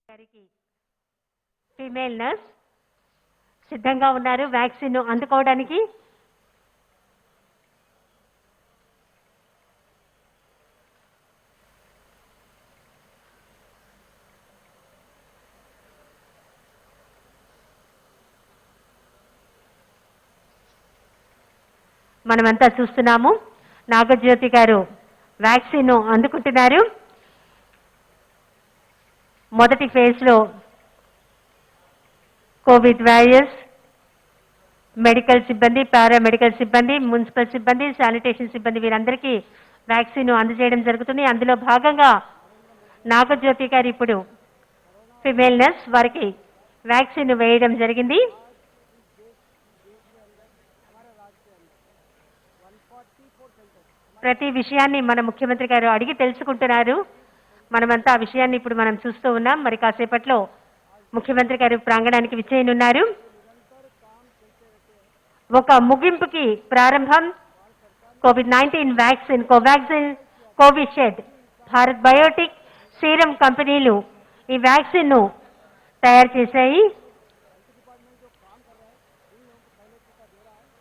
గారికి female nurse సిద్ధంగా ఉన్నారు వ్యాక్సిన్ అందుకోవడానికి. మనమంతా చూస్తున్నాము నాగజ్యోతి గారు వ్యాక్సిన్ అందుకుంటున్నారు. మొదటి ఫేజ్లో కోవిడ్ వారియర్స్, మెడికల్ సిబ్బంది, పారామెడికల్ సిబ్బంది, మున్సిపల్ సిబ్బంది, శానిటేషన్ సిబ్బంది వీరందరికీ వ్యాక్సిన్ అందజేయడం జరుగుతుంది. అందులో భాగంగా నాగజ్యోతి గారు ఇప్పుడు ఫిమేల్ నర్స్ వారికి వ్యాక్సిన్ వేయడం జరిగింది. ప్రతి విషయాన్ని మన ముఖ్యమంత్రి గారు అడిగి తెలుసుకుంటున్నారు. మనమంతా ఆ విషయాన్ని ఇప్పుడు మనం చూస్తూ ఉన్నాం. మరి కాసేపట్లో ముఖ్యమంత్రి గారు ప్రాంగణానికి విచ్చేయనున్నారు. ఒక ముగింపుకి ప్రారంభం. COVID-19 vaccine Covaxin, Covishield, Bharat Biotech, serum కంపెనీలు ఈ వ్యాక్సిన్ ను తయారు చేశాయి.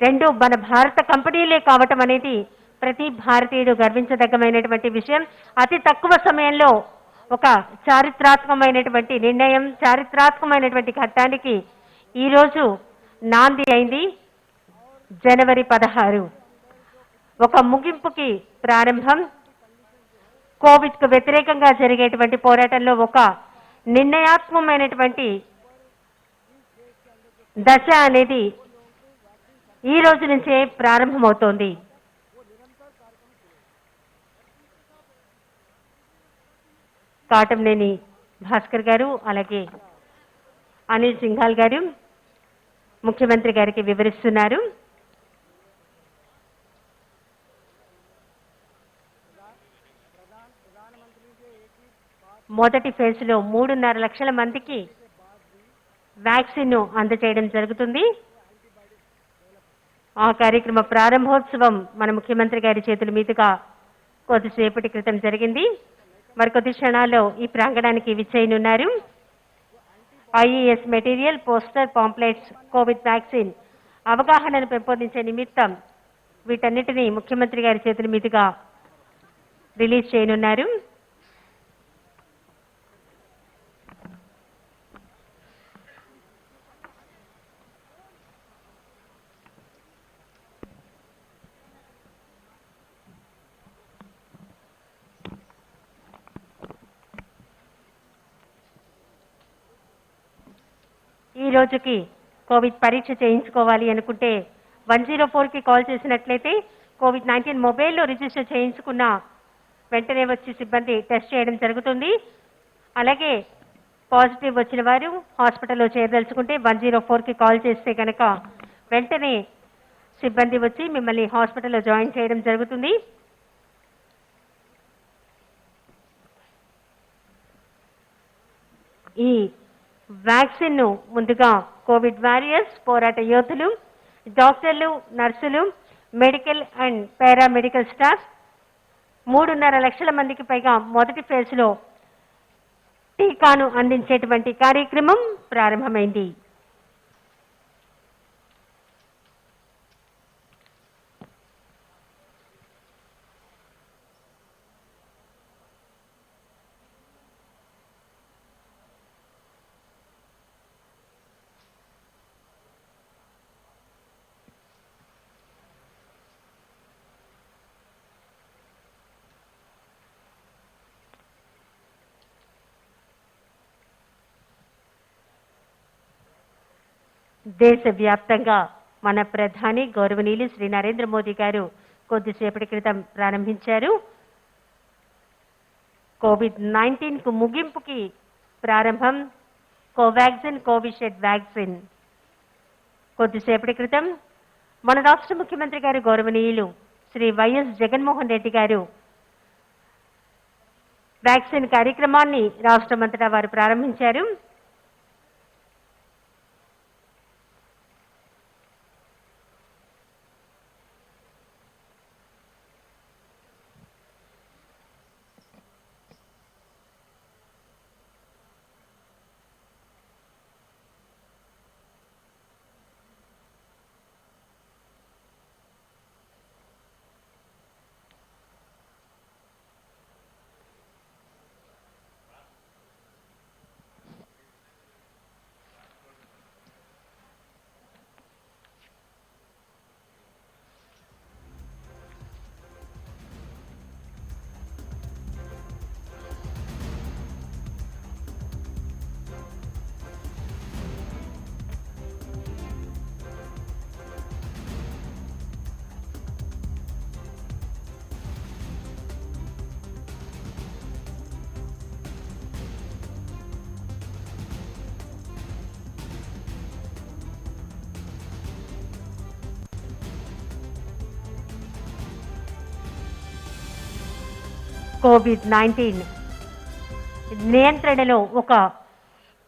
రెండు మన భారత కంపెనీలే కావటం అనేది ప్రతి భారతీయుడు గర్వించదగ్గమైనటువంటి విషయం. అతి తక్కువ సమయంలో ఒక చారిత్రాత్మకమైనటువంటి నిర్ణయం, చారిత్రాత్మకమైనటువంటి ఘట్టానికి ఈరోజు నాంది అయింది. జనవరి 16 ఒక ముగింపుకి ప్రారంభం. కోవిడ్కు వ్యతిరేకంగా జరిగేటువంటి పోరాటంలో ఒక నిర్ణయాత్మకమైనటువంటి దశ అనేది ఈ రోజు నుంచే ప్రారంభమవుతోంది. కాటంనేని భాస్కర్ గారు అలాగే అనిల్ సింఘాల్ గారు ముఖ్యమంత్రి గారికి వివరిస్తున్నారు. మొదటి ఫేజ్లో 3.5 లక్షల మందికి వ్యాక్సిన్ అందజేయడం జరుగుతుంది. ఆ కార్యక్రమ ప్రారంభోత్సవం మన ముఖ్యమంత్రి గారి చేతుల మీదుగా కొద్దిసేపటి క్రితం జరిగింది. మరికొద్ది క్షణాల్లో ఈ ప్రాంగణానికి విచ్చేయనున్నారు. IES material, poster, pamphlets, COVID vaccine అవగాహనను పెంపొందించే నిమిత్తం వీటన్నిటినీ ముఖ్యమంత్రి గారి చేతుల మీదుగా రిలీజ్ చేయనున్నారు. ఈ రోజుకి కోవిడ్ పరీక్ష చేయించుకోవాలి అనుకుంటే 104కి కాల్ చేసినట్లయితే కోవిడ్-19 మొబైల్లో రిజిస్టర్ చేయించుకున్న వెంటనే వచ్చి సిబ్బంది టెస్ట్ చేయడం జరుగుతుంది. అలాగే పాజిటివ్ వచ్చిన వారు హాస్పిటల్లో చేరదలుచుకుంటే 104కి కాల్ చేస్తే కనుక వెంటనే సిబ్బంది వచ్చి మిమ్మల్ని హాస్పిటల్లో జాయిన్ చేయడం జరుగుతుంది. ఈ వ్యాక్సిన్ ను ముందుగా కోవిడ్ వారియర్స్, పోరాట యోధులు, డాక్టర్లు, నర్సులు, మెడికల్ అండ్ పారామెడికల్ స్టాఫ్ 3.5 లక్షల మందికి పైగా మొదటి ఫేజ్లో టీకాను అందించేటువంటి కార్యక్రమం ప్రారంభమైంది. దేశవ్యాప్తంగా మన ప్రధాని గౌరవనీయులు శ్రీ నరేంద్ర మోదీ గారు కొద్దిసేపటి క్రితం ప్రారంభించారు. కోవిడ్-19కు ముగింపుకి ప్రారంభం. కోవాక్సిన్, కోవిషీల్డ్ వ్యాక్సిన్ కొద్దిసేపటి క్రితం మన రాష్ట్ర ముఖ్యమంత్రి గారు గౌరవనీయులు శ్రీ వైఎస్ జగన్మోహన్ రెడ్డి గారు వ్యాక్సిన్ కార్యక్రమాన్ని రాష్ట్రమంతటా వారు ప్రారంభించారు. కోవిడ్-19 నియంత్రణలో ఒక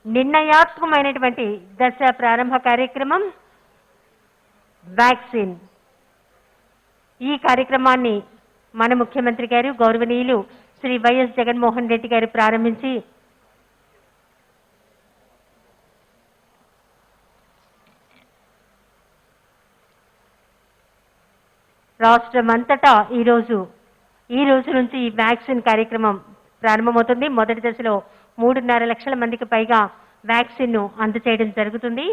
నిర్ణయాత్మకమైనటువంటి దశ ప్రారంభ కార్యక్రమం వ్యాక్సిన్. ఈ కార్యక్రమాన్ని మన ముఖ్యమంత్రి గారు గౌరవనీయులు శ్రీ వైఎస్ జగన్మోహన్ రెడ్డి గారు ప్రారంభించి రాష్ట్రమంతటా ఈ రోజు నుంచి ఈ వ్యాక్సిన్ కార్యక్రమం ప్రారంభమవుతుంది. మొదటి దశలో 3.5 లక్షల మందికి పైగా వ్యాక్సిన్ను అందజేయడం జరుగుతుంది.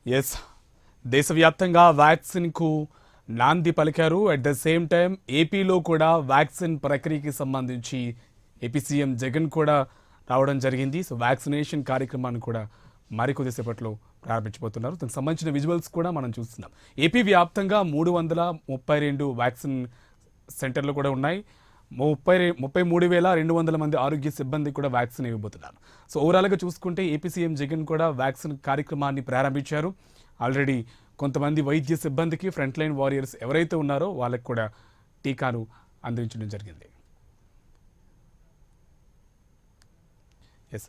ఎస్, దేశవ్యాప్తంగా వ్యాక్సిన్కు నాంది పలికారు. అట్ ద సేమ్ టైం ఏపీలో కూడా వ్యాక్సిన్ ప్రక్రియకి సంబంధించి ఏపీ సీఎం జగన్ కూడా రావడం జరిగింది. సో వ్యాక్సినేషన్ కార్యక్రమాన్ని కూడా మరికొద్దిసేపట్లో ప్రారంభించబోతున్నారు. దానికి సంబంధించిన విజువల్స్ కూడా మనం చూస్తున్నాం. ఏపీ వ్యాప్తంగా 332 వ్యాక్సిన్ సెంటర్లు కూడా ఉన్నాయి. 33,200 మంది ఆరోగ్య సిబ్బంది కూడా వ్యాక్సిన్ ఇవ్వబోతున్నారు. సో ఓవరాల్గా చూసుకుంటే ఏపీ సీఎం జగన్ కూడా వ్యాక్సిన్ కార్యక్రమాన్ని ప్రారంభించారు. ఆల్రెడీ కొంతమంది వైద్య సిబ్బందికి ఫ్రంట్ లైన్ వారియర్స్ ఎవరైతే ఉన్నారో వాళ్ళకి కూడా టీకాను అందించడం జరిగింది. ఎస్,